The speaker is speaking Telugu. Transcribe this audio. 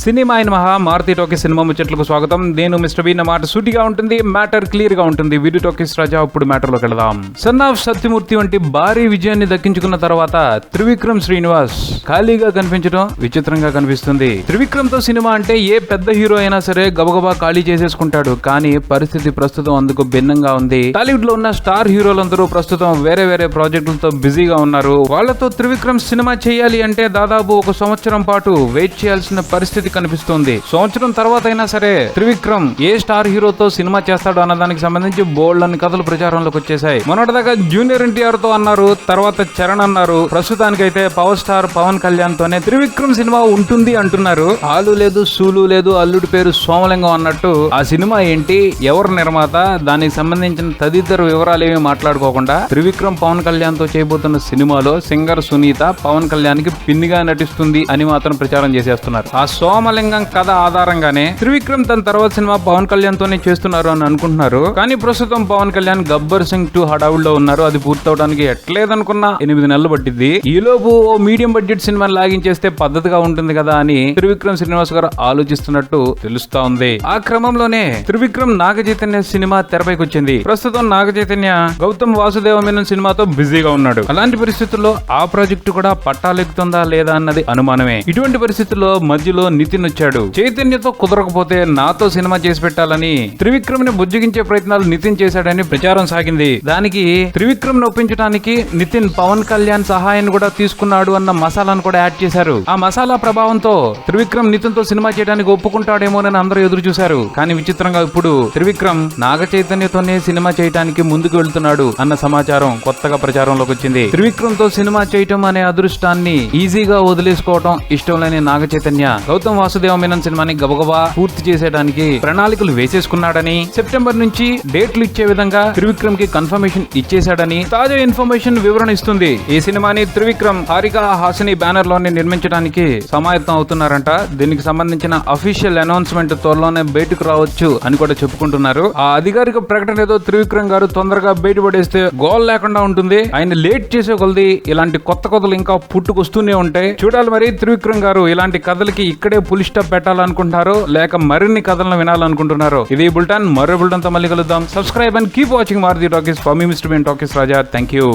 సినిమా అయిన మహా మారుతి టాకీస్ సినిమా ముచ్చట్లకు స్వాగతం. నేను మిస్టర్ బి. మాట సూటిగా ఉంటుంది, మ్యాటర్ క్లియర్ గా ఉంటుంది. వీడియో టాకీస్ రాజా. ఇప్పుడు మ్యాటర్ లోకి వెళదాం. సన్ ఆఫ్ సత్యమూర్తి వంటి భారీ విజయాన్ని దక్కించుకున్న తర్వాత త్రివిక్రమ్ శ్రీనివాస్ ఖాళీగా కనిపించడం విచిత్రంగా కనిపిస్తుంది. త్రివిక్రమ్ తో సినిమా అంటే ఏ పెద్ద హీరో అయినా సరే గబగబా ఖాళీ చేసేసుకుంటాడు. కానీ పరిస్థితి ప్రస్తుతం అందుకు భిన్నంగా ఉంది. టాలీవుడ్ లో ఉన్న స్టార్ హీరోలందరూ ప్రస్తుతం వేరే వేరే ప్రాజెక్టులతో బిజీగా ఉన్నారు. వాళ్లతో త్రివిక్రమ్ సినిమా చేయాలి అంటే దాదాపు ఒక సంవత్సరం పాటు వెయిట్ చేయాల్సిన పరిస్థితి కనిపిస్తుంది. సంవత్సరం తర్వాత అయినా సరే త్రివిక్రమ్ ఏ స్టార్ హీరోతో సినిమా చేస్తాడు అన్న దానికి సంబంధించి బోల్డ్ అన్ని కథలు ప్రచారంలోకి వచ్చేసాయి. మొన్నటిదాకా జూనియర్ ఎన్టీఆర్ తో అన్నారు, తర్వాత చరణ్ అన్నారు. ప్రస్తుతానికైతే పవర్ స్టార్ పవన్ కళ్యాణ్ తోనే త్రివిక్రమ్ సినిమా ఉంటుంది అంటున్నారు. ఆలు లేదు, సూలు లేదు, అల్లుడి పేరు సోమలింగం అన్నట్టు ఆ సినిమా ఏంటి, ఎవరు నిర్మాత, దానికి సంబంధించిన తదితర వివరాలు ఏమీ మాట్లాడుకోకుండా త్రివిక్రమ్ పవన్ కళ్యాణ్ తో చేయబోతున్న సినిమాలో సింగర్ సునీత పవన్ కళ్యాణ్ కి పిన్నిగా నటిస్తుంది అని మాత్రం ప్రచారం చేసేస్తున్నారు. ఆ సోమలింగం కథ ఆధారంగానే త్రివిక్రమ్ తన తర్వాత సినిమా పవన్ కళ్యాణ్ తోనే చేస్తున్నారు అని అనుకుంటున్నారు. కానీ ప్రస్తుతం పవన్ కళ్యాణ్ గబ్బర్ సింగ్ 2 హడావుల్లో ఉన్నారు. అది పూర్తవడానికి ఎట్లేదనుకున్నా 8 నెలలు పట్టింది. ఈలోపు ఓ మీడియం బడ్జెట్ సినిమాని లాగించేస్తే పద్ధతిగా ఉంటుంది కదా అని త్రివిక్రమ్ శ్రీనివాస్ గారు ఆలోచిస్తున్నట్టు తెలుస్తా ఉంది. ఆ క్రమంలోనే త్రివిక్రమ్ నాగ చైతన్య సినిమా తెరపైకి వచ్చింది. ప్రస్తుతం నాగ చైతన్య గౌతమ్ వాసుదేవ మేనన్ సినిమాతో బిజీగా ఉన్నాడు. అలాంటి పరిస్థితుల్లో ఆ ప్రాజెక్టు కూడా పట్టాలెక్కుతుందా లేదా అన్నది అనుమానమే. ఇటువంటి పరిస్థితుల్లో మధ్యలో నితిన్ వచ్చాడు. చైతన్యతో కుదరకపోతే నాతో సినిమా చేసి పెట్టాలని త్రివిక్రమ్ ని బుజ్జగించే ప్రయత్నాలు నితిన్ చేశాడని ప్రచారం సాగింది. దానికి త్రివిక్రమ్ ను ఒప్పించడానికి నితిన్ పవన్ కళ్యాణ్ సహాయాన్ని కూడా తీసుకున్నాడు అన్న మసాలాను కూడా యాడ్ చేశారు. ఆ మసాలా ప్రభావంతో త్రివిక్రమ్ నితిన్ తో సినిమా చేయడానికి ఒప్పుకుంటాడేమోనని అందరూ ఎదురు చూశారు. కానీ విచిత్రంగా ఇప్పుడు త్రివిక్రమ్ నాగ చైతన్యతోనే సినిమా చేయడానికి ముందుకు వెళ్తున్నాడు అన్న సమాచారం కొత్తగా ప్రచారంలోకి వచ్చింది. త్రివిక్రమ్ తో సినిమా చేయటం అనే అదృష్టాన్ని ఈజీగా వదిలేసుకోవటం ఇష్టం లేని నాగ చైతన్య గౌతమ్ వాసుదేవ మేనన్ సినిమాని గబగబా పూర్తి చేసేయడానికి ప్రణాళికలు వేసేసుకున్నాడని, సెప్టెంబర్ నుంచి డేట్లు ఇచ్చే విధంగా త్రివిక్రమ్ కి కన్ఫర్మేషన్ ఇచ్చేశాడని తాజా ఇన్ఫర్మేషన్ వివరణ ఇస్తుంది. ఈ సినిమాని త్రివిక్రమ్ హారిక హాసిని బ్యానర్ లోనే నిర్మించడానికి సమాయత్తం అవుతున్నారంట. దీనికి సంబంధించిన అఫీషియల్ అనౌన్స్మెంట్ త్వరలోనే బయటకు రావచ్చు అని కూడా చెప్పుకుంటున్నారు. ఆ అధికారిక ప్రకటన ఏదో త్రివిక్రమ్ గారు తొందరగా బయటపడేస్తే గోల్ లేకుండా ఉంటుంది. ఆయన లేట్ చేసే కొలది ఇలాంటి కొత్త కథలు ఇంకా పుట్టుకొస్తూనే ఉంటాయి. చూడాలి మరి త్రివిక్రమ్ గారు ఇలాంటి కథలకి ఇక్కడే ఫుల్ స్టాప్ పెట్టాలనుకుంటున్నారో లేక మరిన్ని కథలను వినాలనుకుంటున్నారో. ఇది బుల్టన్. మరో బుల్టన్ తో మళ్ళీ కలుద్దాం. Subscribe and keep watching Maruthi talkies. For me mister B. Talkies Raja. Thank you.